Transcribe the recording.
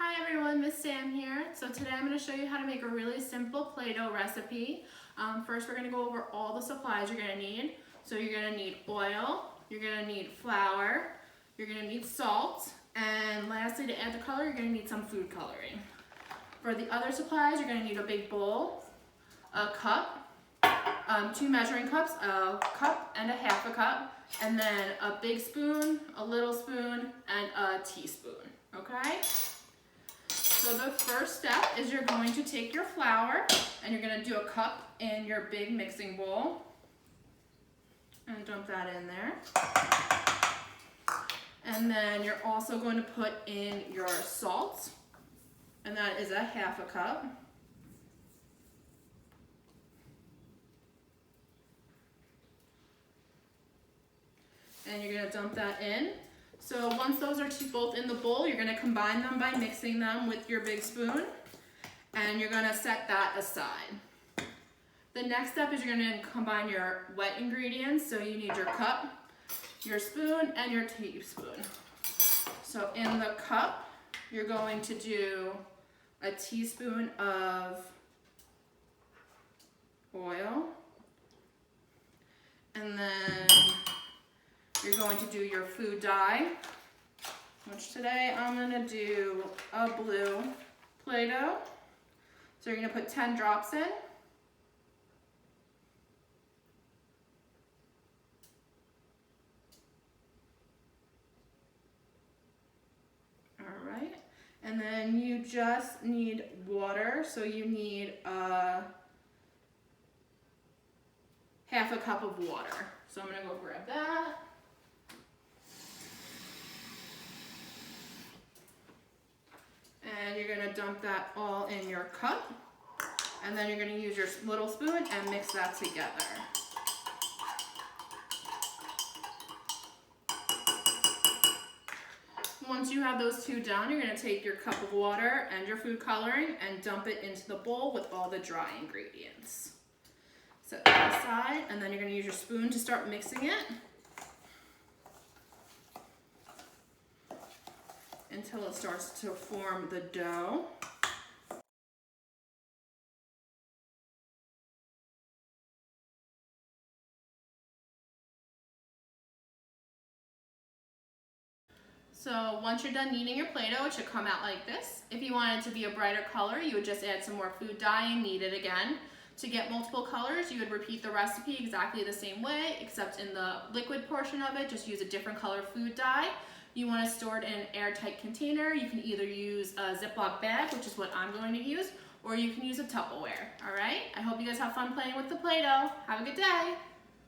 Hi everyone, Miss Sam here. So today I'm going to show you how to make a really simple Play-Doh recipe. First we're going to go over all the supplies you're going to need. So you're going to need oil, you're going to need flour, you're going to need salt, and lastly to add the color you're going to need some food coloring. For the other supplies you're going to need a big bowl, a cup, 2 measuring cups, a cup and a half a cup, and then a big spoon, a little spoon, and a teaspoon. Okay? So the first step is you're going to take your flour and you're going to do a cup in your big mixing bowl and dump that in there. And then you're also going to put in your salt, and that is a half a cup. And you're going to dump that in. So once those are both in the bowl, you're going to combine them by mixing them with your big spoon, and you're going to set that aside. The next step is you're going to combine your wet ingredients. So you need your cup, your spoon, and your teaspoon. So in the cup, you're going to do a teaspoon of oil, and then you're going to do your food dye, which today I'm going to do a blue Play-Doh. So you're going to put 10 drops in. Alright, and then you just need water, so you need half a cup of water. So I'm going to go grab that. And you're going to dump that all in your cup, and then you're going to use your little spoon and mix that together. Once you have those two done, you're going to take your cup of water and your food coloring and dump it into the bowl with all the dry ingredients. Set that aside, and then you're going to use your spoon to start mixing it until it starts to form the dough. So once you're done kneading your Play-Doh, it should come out like this. If you want it to be a brighter color, you would just add some more food dye and knead it again. To get multiple colors, you would repeat the recipe exactly the same way, except in the liquid portion of it, just use a different color food dye. You want to store it in an airtight container. You can either use a ziplock bag, which is what I'm going to use, or you can use a Tupperware. All right? I hope you guys have fun playing with the Play-Doh. Have a good day.